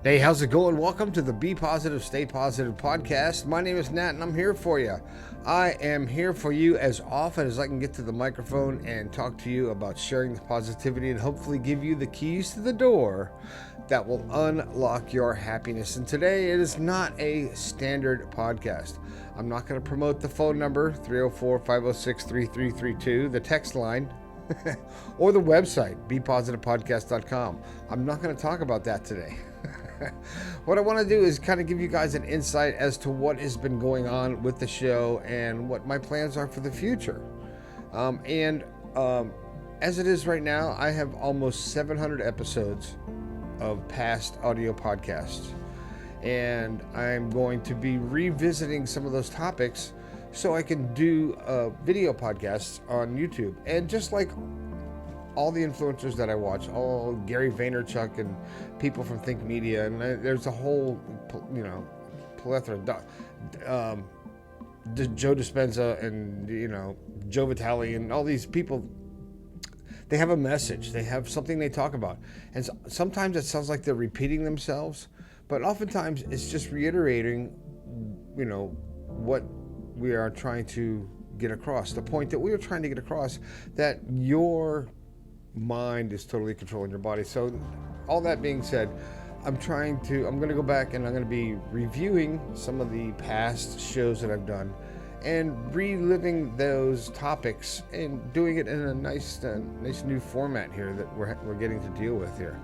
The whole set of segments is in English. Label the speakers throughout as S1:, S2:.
S1: Hey, how's it going? Welcome to the Be Positive, Stay Positive podcast. My name is Nat and I'm here for you. I am here for you as often as I can get to the microphone and talk to you about sharing the positivity and hopefully give you the keys to the door that will unlock your happiness. And today it is not a standard podcast. I'm not going to promote the phone number 304-506-3332, the text line, or the website, bepositivepodcast.com. I'm not going to talk about that today. What I want to do is kind of give you guys an insight as to what has been going on with the show and what my plans are for the future. As it is right now, I have almost 700 episodes of past audio podcasts. And I'm going to be revisiting some of those topics so I can do video podcasts on YouTube. And just like all the influencers that I watch, all Gary Vaynerchuk and people from Think Media, and there's a whole, plethora. Joe Dispenza and Joe Vitale and all these people. They have a message. They have something they talk about, and sometimes it sounds like they're repeating themselves, but oftentimes it's just reiterating, what we are trying to get across. The point that we are trying to get across, that your mind is totally controlling your body. So all that being said, I'm going to go back and I'm going to be reviewing some of the past shows that I've done and reliving those topics and doing it in a nice new format here that we're getting to deal with here.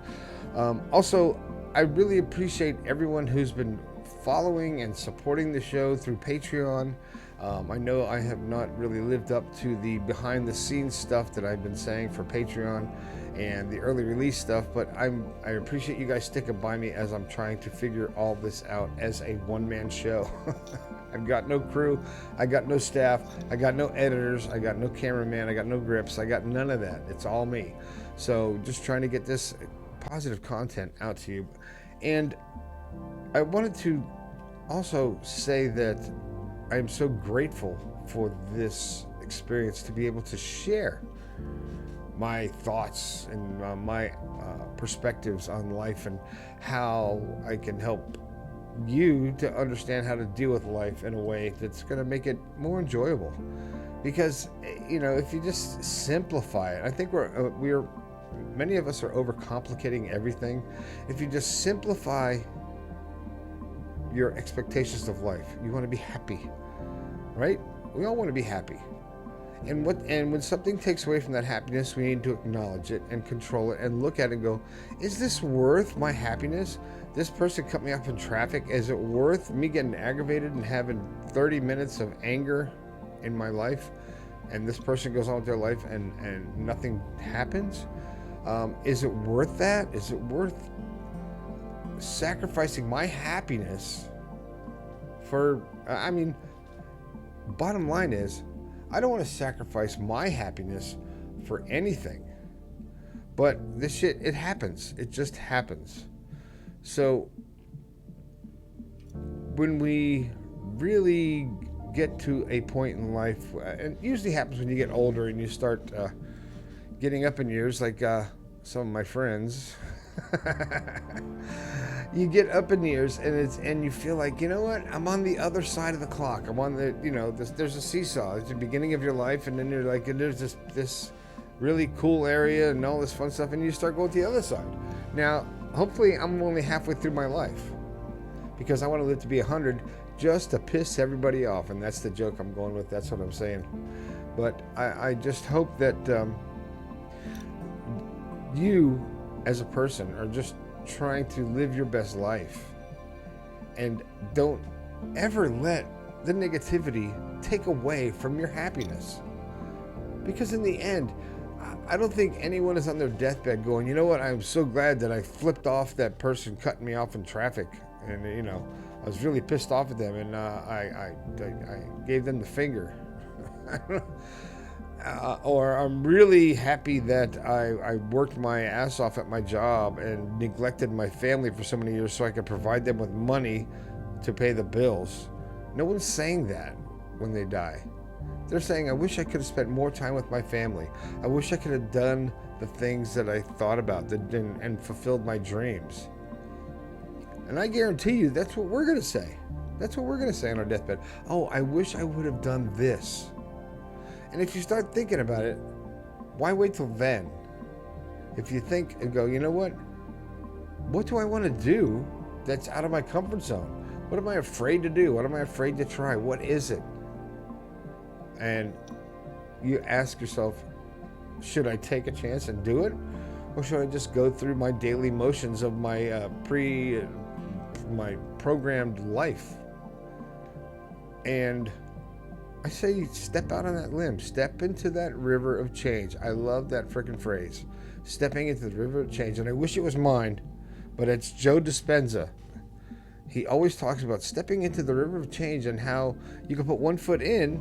S1: Also, I really appreciate everyone who's been following and supporting the show through Patreon. I know I have not really lived up to the behind the scenes stuff that I've been saying for Patreon and the early release stuff, but I appreciate you guys sticking by me as I'm trying to figure all this out as a one-man show. I've got no crew, I got no staff, I got no editors, I got no cameraman, I got no grips, I got none of that. It's all me. So just trying to get this positive content out to you. And I wanted to also say that I am so grateful for this experience to be able to share my thoughts and my perspectives on life and how I can help you to understand how to deal with life in a way that's going to make it more enjoyable. Because, if you just simplify it, I think many of us are overcomplicating everything. If you just simplify your expectations of life, you want to be happy, right? We all want to be happy. And when something takes away from that happiness, we need to acknowledge it and control it and look at it and go, is this worth my happiness? This person cut me off in traffic. Is it worth me getting aggravated and having 30 minutes of anger in my life? And this person goes on with their life and nothing happens? Is it worth that? Is it worth sacrificing my happiness for, bottom line is, I don't want to sacrifice my happiness for anything. But this shit, it happens. It just happens. So when we really get to a point in life, and it usually happens when you get older and you start getting up in years, like some of my friends, you get up in years and you feel like, you know what, I'm on the other side of the clock. I'm on the, there's a seesaw. It's the beginning of your life, and then you're like, and there's this really cool area and all this fun stuff, and you start going to the other side. Now, hopefully I'm only halfway through my life, because I want to live to be 100 just to piss everybody off, and that's the joke I'm going with. That's what I'm saying. But I just hope that you as a person are just trying to live your best life, and don't ever let the negativity take away from your happiness. Because in the end, I don't think anyone is on their deathbed going, you know what, I'm so glad that I flipped off that person cutting me off in traffic, and I was really pissed off at them, and I gave them the finger. Or I'm really happy that I worked my ass off at my job and neglected my family for so many years so I could provide them with money to pay the bills. No one's saying that when they die. They're saying, I wish I could have spent more time with my family. I wish I could have done the things that I thought about and fulfilled my dreams. And I guarantee you that's what we're going to say. That's what we're going to say on our deathbed. Oh, I wish I would have done this. And if you start thinking about it, why wait till then? If you think and go, you know what do I want to do that's out of my comfort zone? What am I afraid to do? What am I afraid to try? What is it? And you ask yourself, should I take a chance and do it? Or should I just go through my daily motions of my my programmed life? And I say step out on that limb. Step into that river of change. I love that freaking phrase. Stepping into the river of change. And I wish it was mine, but it's Joe Dispenza. He always talks about stepping into the river of change and how you can put one foot in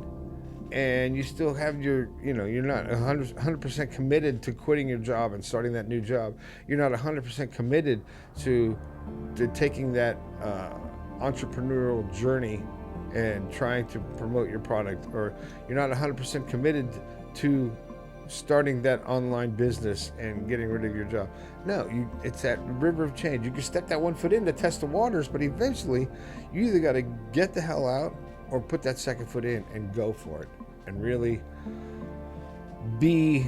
S1: and you still have your, you're not 100% committed to quitting your job and starting that new job. You're not 100% committed to taking that entrepreneurial journey and trying to promote your product, or you're not 100% committed to starting that online business and getting rid of your job. No, it's that river of change. You can step that one foot in to test the waters, but eventually you either got to get the hell out or put that second foot in and go for it and really be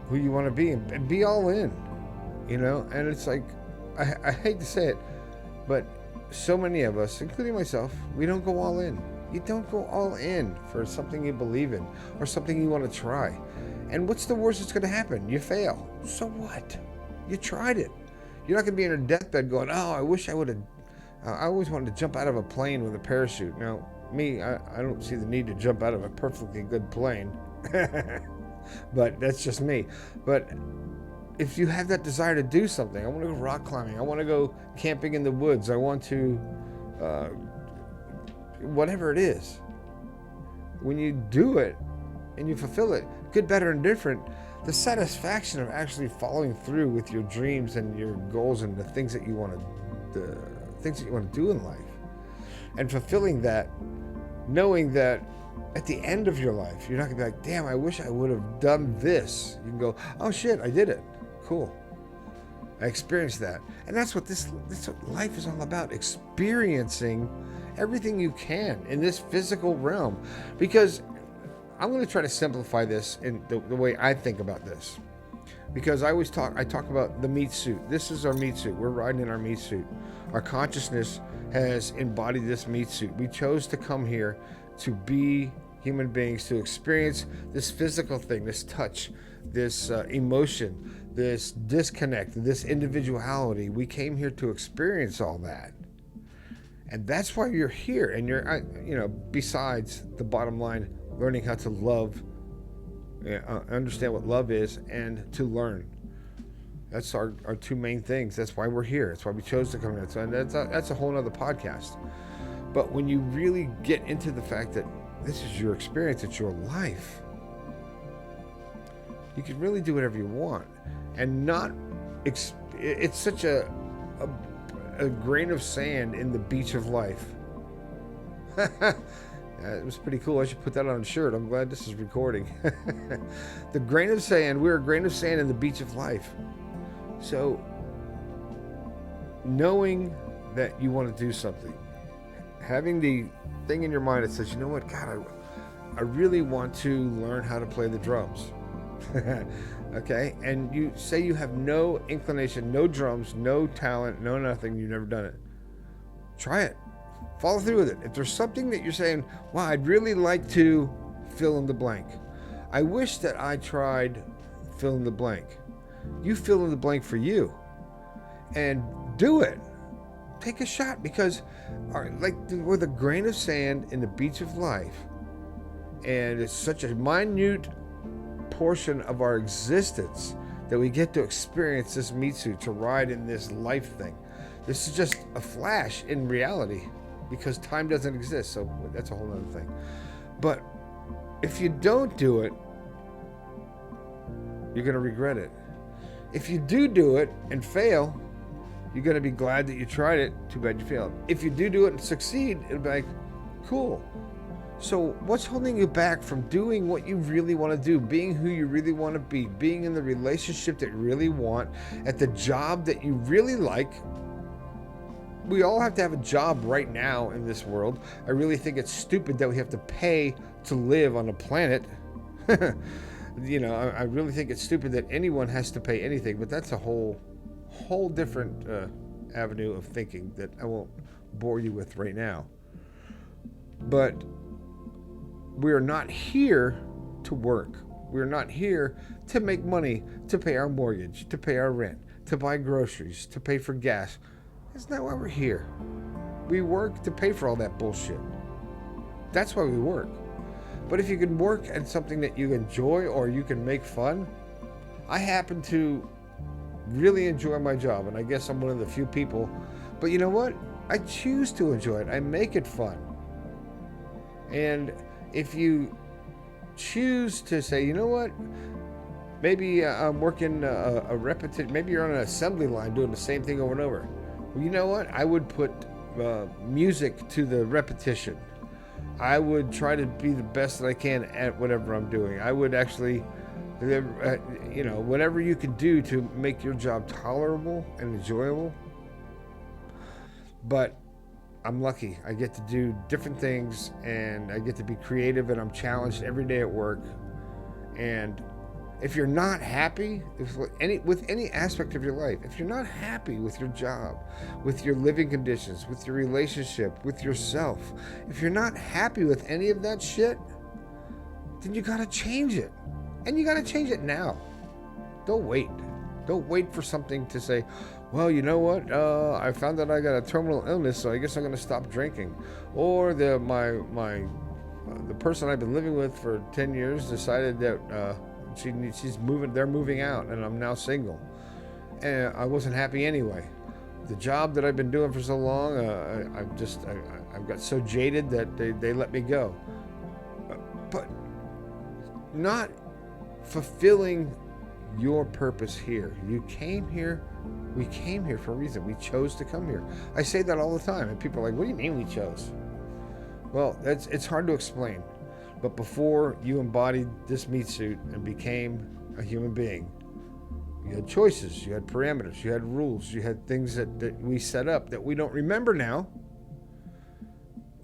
S1: who you want to be and be all in, and it's like, I hate to say it, but so many of us, including myself, we don't go all in. You don't go all in for something you believe in or something you want to try. And what's the worst that's going to happen? You fail. So what? You tried it. You're not going to be in a deathbed going, oh, I wish I would have. I always wanted to jump out of a plane with a parachute. Now, me, I don't see the need to jump out of a perfectly good plane. But that's just me. But if you have that desire to do something, I want to go rock climbing. I want to go camping in the woods. I want to, whatever it is. When you do it and you fulfill it, good, better, and different, the satisfaction of actually following through with your dreams and your goals and the things that you want to do in life, and fulfilling that, knowing that at the end of your life, you're not gonna be like, damn, I wish I would have done this. You can go, oh shit, I did it. Cool. I experienced that. And that's what what life is all about, experiencing everything you can in this physical realm. Because I'm going to try to simplify this in the way I think about this. Because I talk about the meat suit. This is our meat suit. We're riding in our meat suit. Our consciousness has embodied this meat suit. We chose to come here to be human beings, to experience this physical thing, this touch, this emotion, this disconnect, this individuality. We came here to experience all that. And that's why you're here. And you're, besides the bottom line, learning how to love, understand what love is, and to learn. That's our two main things. That's why we're here. That's why we chose to come here. And that's a whole nother podcast. But when you really get into the fact that this is your experience, it's your life, you can really do whatever you want. And it's such a grain of sand in the beach of life. It was pretty cool. I should put that on a shirt. I'm glad this is recording. The grain of sand. We're a grain of sand in the beach of life. So, knowing that you want to do something, having the thing in your mind that says, you know what, God, I really want to learn how to play the drums. Okay? And you say you have no inclination, no drums, no talent, no nothing. You've never done it. Try it. Follow through with it. If there's something that you're saying, wow, I'd really like to fill in the blank. I wish that I tried fill in the blank. You fill in the blank for you. And do it. Take a shot, because we're the grain of sand in the beach of life. And it's such a minute portion of our existence that we get to experience this meat suit, to ride in this life thing. This is just a flash in reality, because time doesn't exist. So that's a whole other thing. But if you don't do it, you're going to regret it. If you do it and fail, you're going to be glad that you tried it. Too bad you failed. If you do it and succeed, it'll be like, cool. So what's holding you back from doing what you really want to do, being who you really want to be, being in the relationship that you really want, at the job that you really like, we all have to have a job right now in this world. I really think it's stupid that we have to pay to live on a planet. I really think it's stupid that anyone has to pay anything, but that's a whole different avenue of thinking that I won't bore you with right now. But we are not here to work. We're not here to make money, to pay our mortgage, to pay our rent, to buy groceries, to pay for gas. That's not why we're here. We work to pay for all that bullshit. That's why we work. But if you can work at something that you enjoy or you can make fun, I happen to really enjoy my job, and I guess I'm one of the few people. But you know what? I choose to enjoy it. I make it fun. And if you choose to say, you know what, maybe I'm working a repetition, maybe you're on an assembly line doing the same thing over and over. Well, you know what, I would put music to the repetition. I would try to be the best that I can at whatever I'm doing. I would actually, whatever you can do to make your job tolerable and enjoyable. But I'm lucky. I get to do different things, and I get to be creative, and I'm challenged every day at work. And if you're not happy with any aspect of your life, if you're not happy with your job, with your living conditions, with your relationship, with yourself, if you're not happy with any of that shit, then you gotta change it. And you gotta change it now. Don't wait. Don't wait for something to say, well, you know what? I found that I got a terminal illness, so I guess I'm going to stop drinking. Or the person I've been living with for 10 years decided that they're moving out, and I'm now single. And I wasn't happy anyway. The job that I've been doing for so long, I've got so jaded that they let me go. But not fulfilling your purpose here. You came here. We came here for a reason. We chose to come here. I say that all the time, and people are like, what do you mean we chose? Well, it's hard to explain. But before you embodied this meat suit and became a human being, you had choices, you had parameters, you had rules, you had things that we set up that we don't remember now.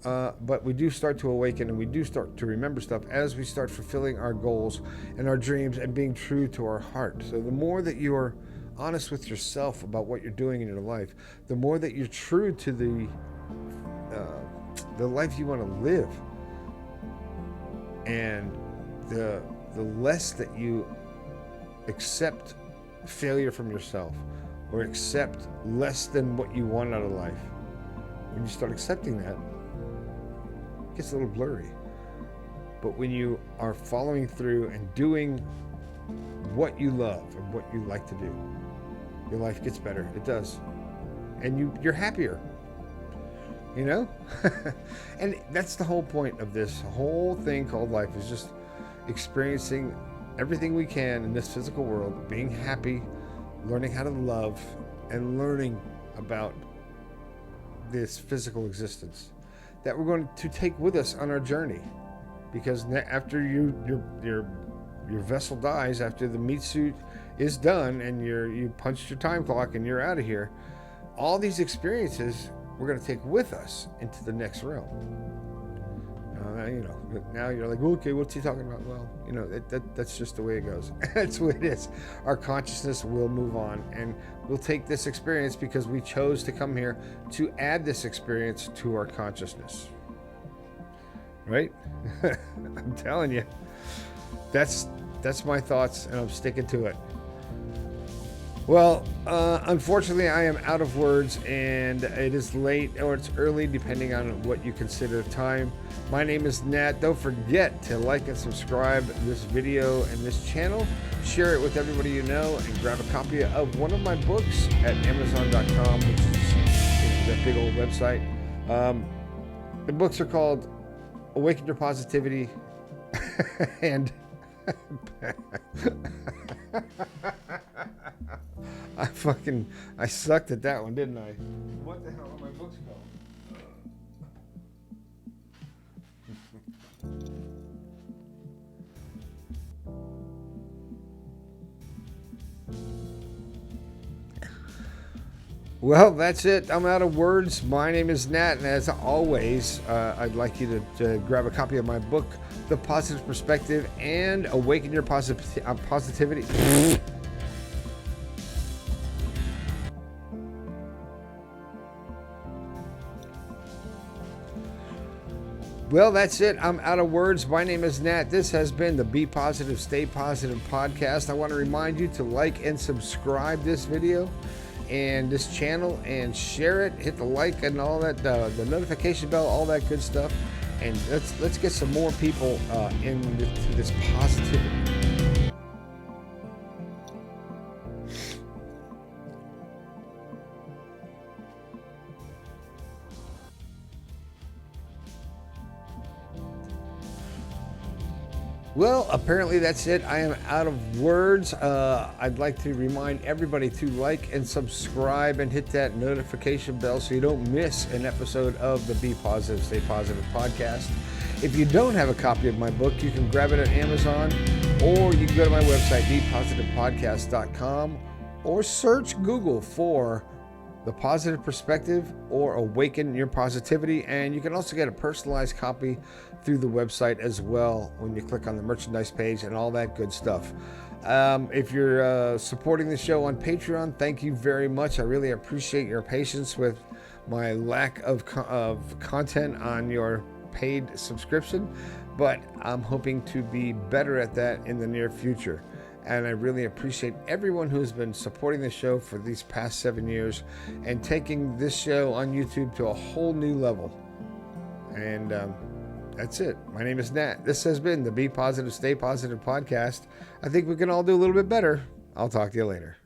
S1: But we do start to awaken, and we do start to remember stuff as we start fulfilling our goals and our dreams and being true to our heart. So the more that you're honest with yourself about what you're doing in your life, the more that you're true to the life you want to live, and the less that you accept failure from yourself or accept less than what you want out of life. When you start accepting that, it gets a little blurry. But when you are following through and doing what you love and what you like to do, your life gets better. It does. And you're happier. You know? And that's the whole point of this whole thing called life, is just experiencing everything we can in this physical world, being happy, learning how to love, and learning about this physical existence that we're going to take with us on our journey. Because after your vessel dies, after the meat suit is done and you punched your time clock and you're out of here, all these experiences we're going to take with us into the next realm. Now you're like, well, okay, what's he talking about? Well, that's just the way it goes. That's the way it is. Our consciousness will move on, and we'll take this experience because we chose to come here to add this experience to our consciousness. Right? I'm telling you, that's my thoughts, and I'm sticking to it. Well, unfortunately, I am out of words, and it is late or it's early, depending on what you consider time. My name is Nat. Don't forget to like and subscribe this video and this channel. Share it with everybody you know, and grab a copy of one of my books at Amazon.com, which is that big old website. The books are called Awaken Your Positivity and I sucked at that one, didn't I? What the hell are my books called? Well, that's it. I'm out of words. My name is Nat, and as always, I'd like you to grab a copy of my book, The Positive Perspective, and Awaken Your Positivity. Well, that's it. I'm out of words. My name is Nat. This has been the Be Positive, Stay Positive podcast. I want to remind you to like and subscribe this video and this channel and share it. Hit the like and all that, the notification bell, all that good stuff. And let's get some more people into this positivity. Well, apparently that's it. I am out of words. I'd like to remind everybody to like and subscribe and hit that notification bell so you don't miss an episode of the Be Positive, Stay Positive podcast. If you don't have a copy of my book, you can grab it at Amazon, or you can go to my website, bepositivepodcast.com, or search Google for The Positive Perspective or Awaken Your Positivity. And you can also get a personalized copy through the website as well when you click on the merchandise page and all that good stuff. If you're supporting the show on Patreon, thank you very much. I really appreciate your patience with my lack of content on your paid subscription, but I'm hoping to be better at that in the near future. And I really appreciate everyone who's been supporting the show for these past 7 years and taking this show on YouTube to a whole new level. And that's it. My name is Nat. This has been the Be Positive, Stay Positive podcast. I think we can all do a little bit better. I'll talk to you later.